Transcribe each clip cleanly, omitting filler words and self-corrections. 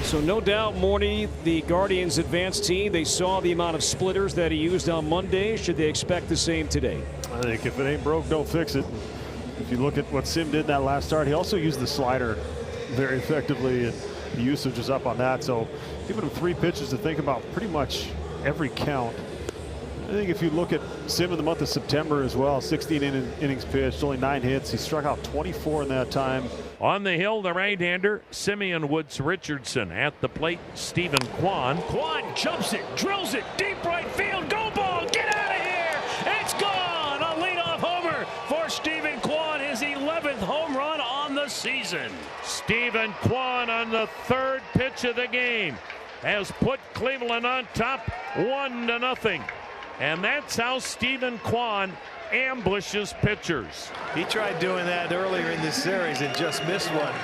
So no doubt, Morty, the Guardians advanced team, they saw the amount of splitters that he used on Monday. Should they expect the same today? I think if it ain't broke, don't fix it. If you look at what Sim did in that last start, he also used the slider very effectively, and the usage is up on that. So giving him 3 pitches to think about pretty much every count. I think if you look at Sim in the month of September as well, 16 innings pitched, only 9 hits. He struck out 24 in that time. On the hill, the right-hander, Simeon Woods Richardson. At the plate, Stephen Kwan. Kwan jumps it, drills it, deep right field, go ball, get out of here! It's gone! A leadoff homer for Stephen Kwan, his 11th home run on the season. Stephen Kwan on the 3rd pitch of the game has put Cleveland on top 1-0. And that's how Stephen Kwan ambushes pitchers. He tried doing that earlier in this series and just missed one.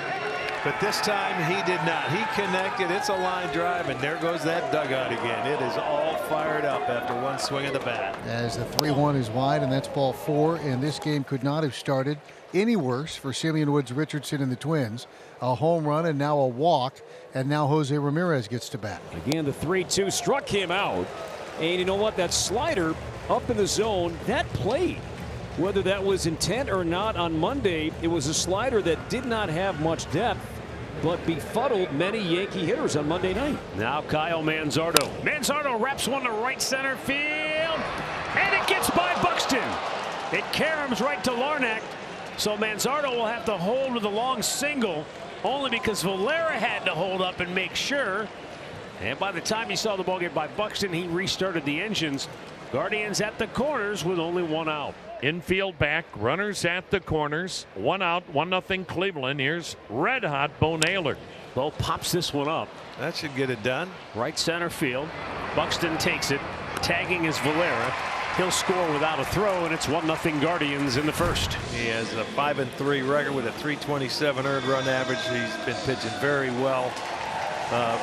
But this time he did not. He connected. It's a line drive, and there goes that dugout again. It is all fired up after one swing of the bat. As the 3-1 is wide, and that's ball 4, and this game could not have started any worse for Simeon Woods Richardson and the Twins. A home run and now a walk, and now Jose Ramirez gets to bat. Again, the 3-2 struck him out. And you know what? That slider up in the zone, that played. Whether that was intent or not on Monday, it was a slider that did not have much depth, but befuddled many Yankee hitters on Monday night. Now Kyle Manzardo. Manzardo wraps one to right center field, and it gets by Buxton. It caroms right to Larnach, so Manzardo will have to hold with a long single, only because Valera had to hold up and make sure. And by the time he saw the ball get by Buxton, he restarted the engines. Guardians at the corners with only 1 out. Infield back, runners at the corners. 1 out, 1-0 Cleveland. Here's red hot Bo Naylor. Bo pops this one up. That should get it done. Right center field. Buxton takes it. Tagging is Valera. He'll score without a throw, and it's 1-0 Guardians in the first. He has a 5-3 record with a .327 earned run average. He's been pitching very well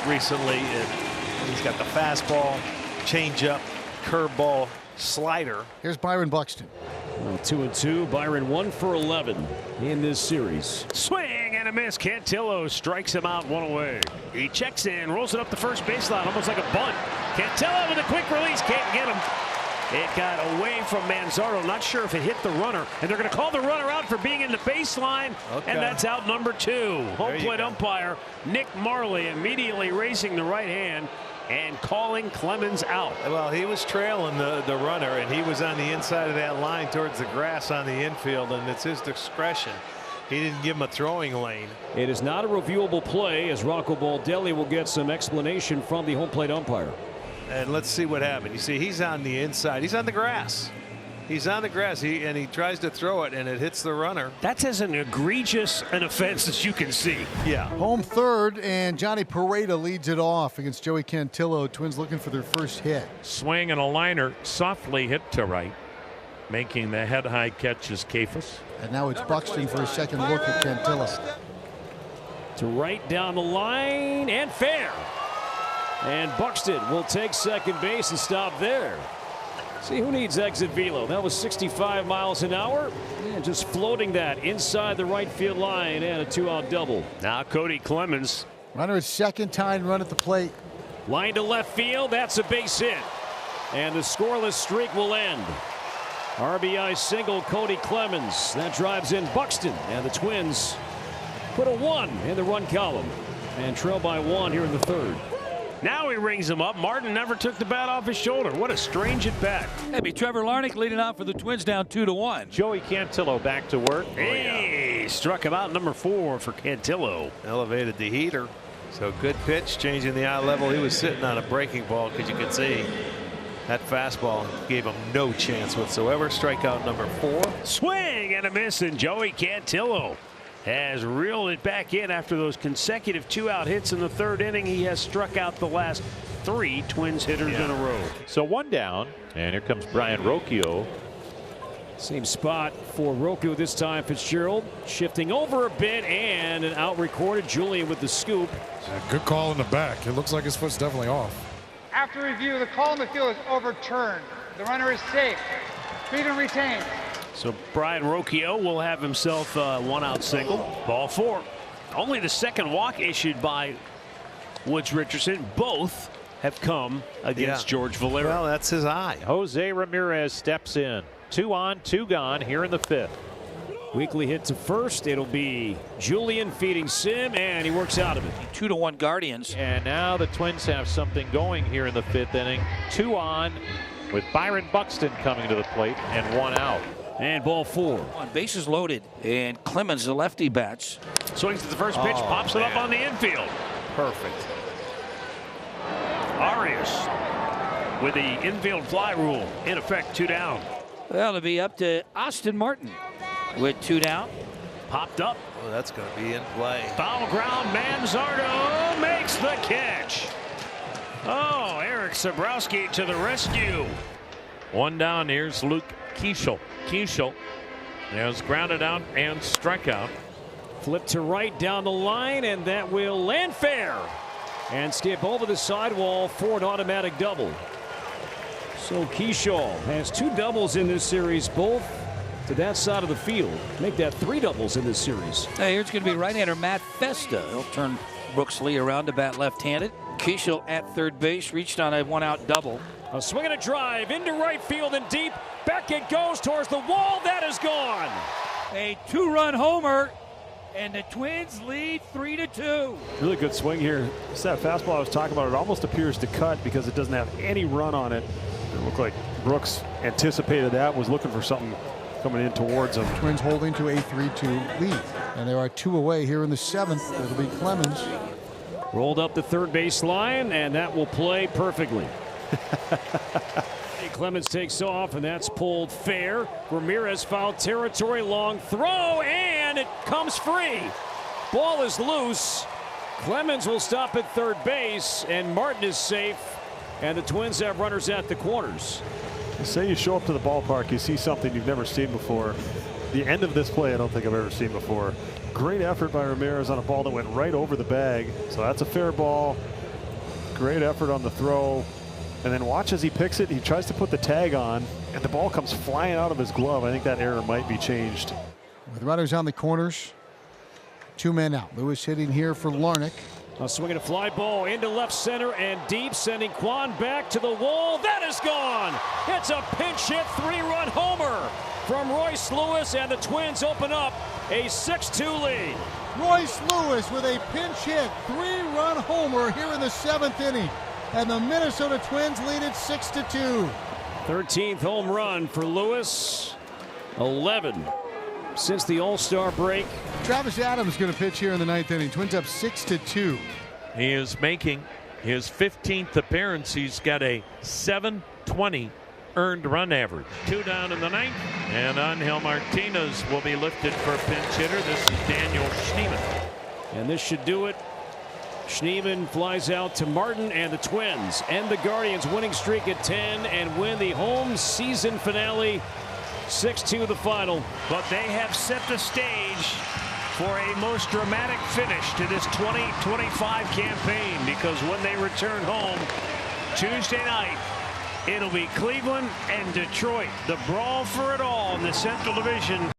recently. He's got the fastball, changeup, curveball, slider. Here's Byron Buxton. Well, 2-2. Byron 1 for 11 in this series. Swing and a miss. Cantillo strikes him out, 1 away. He checks in, rolls it up the first baseline, almost like a bunt. Cantillo with a quick release, can't get him. It got away from Manzardo. Not sure if it hit the runner, and they're going to call the runner out for being in the baseline, and that's out number 2. Home plate umpire Nick Marley immediately raising the right hand and calling Clemens out. Well, he was trailing the runner, and he was on the inside of that line towards the grass on the infield, and it's his discretion. He didn't give him a throwing lane. It is not a reviewable play, as Rocco Baldelli will get some explanation from the home plate umpire. And let's see what happened. You see, he's on the inside. He's on the grass. He's on the grass. And he tries to throw it, and it hits the runner. That's as an egregious an offense as you can see. Yeah. Home third, and Johnny Pareda leads it off against Joey Cantillo. Twins looking for their first hit. Swing and a liner, softly hit to right. Making the head-high catch is Kafus. And now it's Buxton for a second look at Cantillo. To right down the line, and fair. And Buxton will take second base and stop there. See, who needs exit velo? That was 65 miles an hour. And just floating that inside the right field line, and a 2-out double. Now Cody Clemens. Runner is second time run at the plate. Line to left field. That's a base hit. And the scoreless streak will end. RBI single, Cody Clemens. That drives in Buxton. And the Twins put a 1 in the run column and trail by 1 here in the 3rd. Now he rings him up. Martin never took the bat off his shoulder. What a strange at bat. Maybe Trevor Larnach leading out for the Twins down 2-1. Joey Cantillo back to work. Hey, struck him out, number 4 for Cantillo. Elevated the heater. So good pitch, changing the eye level. He was sitting on a breaking ball, because you can see that fastball gave him no chance whatsoever. Strikeout number 4. Swing and a miss, and Joey Cantillo has reeled it back in after those consecutive 2-out hits in the 3rd inning. He has struck out the last 3 Twins hitters in a row. So 1 down, and here comes Brian Rocchio. Same spot for Rocchio this time. Fitzgerald shifting over a bit, and an out recorded. Julian with the scoop. Good call in the back. It looks like his foot's definitely off. After review, the call in the field is overturned. The runner is safe. Freedom retained. So Brian Rocchio will have himself a 1-out single. Ball 4. Only the second walk issued by Woods Richardson. Both have come against George Valera. Well, that's his eye. Jose Ramirez steps in. 2 on, 2 gone here in the 5th. Weekly hit to first. It'll be Julian feeding Sim, and he works out of it. 2-1 Guardians. And now the Twins have something going here in the 5th inning. 2 on with Byron Buxton coming to the plate and 1 out. And ball 4. Bases loaded. And Clemens, the lefty, bats. Swings to the first pitch, pops it up on the infield. Perfect. Arias with the infield fly rule in effect. 2 down. Well, it'll be up to Austin Martin with 2 down. Popped up. Oh, that's going to be in play. Foul ground. Manzardo makes the catch. Oh, Eric Sabrowski to the rescue. 1 down. Here's Luke Keeschel. Keeschel has grounded out and struck out. Flip to right down the line, and that will land fair and skip over the sidewall for an automatic double. So Keeschel has 2 doubles in this series, both to that side of the field. Make that 3 doubles in this series. Hey, here's going to be right-hander Matt Festa. He'll turn Brooks Lee around to bat left-handed. Keeschel at third base, reached on a 1-out double. A swing and a drive into right field and deep. Back it goes towards the wall. That is gone. A 2-run homer, and the Twins lead 3-2. Really good swing here. It's that fastball I was talking about. It almost appears to cut because it doesn't have any run on it. It looked like Brooks anticipated that, was looking for something coming in towards him. Twins holding to a 3-2 lead. And there are 2 away here in the 7th. It'll be Clemens. Rolled up the third base line, and that will play perfectly. Clemens takes off, and that's pulled fair. Ramirez foul territory, long throw, and it comes free. Ball is loose. Clemens will stop at third base, and Martin is safe, and the Twins have runners at the corners. Say you show up to the ballpark, you see something you've never seen before. The end of this play I don't think I've ever seen before. Great effort by Ramirez on a ball that went right over the bag. So that's a fair ball. Great effort on the throw. And then watch as he picks it. He tries to put the tag on, and the ball comes flying out of his glove. I think that error might be changed. With runners on the corners, 2 men out. Lewis hitting here for Larnach. A swing and a fly ball into left center and deep, sending Kwan back to the wall. That is gone. It's a pinch hit 3-run homer from Royce Lewis, and the Twins open up a 6-2 lead. Royce Lewis with a pinch hit 3-run homer here in the 7th inning. And the Minnesota Twins lead it 6-2. 13th home run for Lewis. 11 since the All-Star break. Travis Adams going to pitch here in the 9th inning. Twins up 6-2. He is making his 15th appearance. He's got a 720 earned run average. 2 down in the 9th, and Angel Martinez will be lifted for a pinch hitter. This is Daniel Schneemann. And this should do it. Schneemann flies out to Martin, and the Twins end the Guardians' winning streak at 10 and win the home season finale. 6-2 the final. But they have set the stage for a most dramatic finish to this 2025 campaign, because when they return home Tuesday night, it'll be Cleveland and Detroit. The brawl for it all in the Central Division.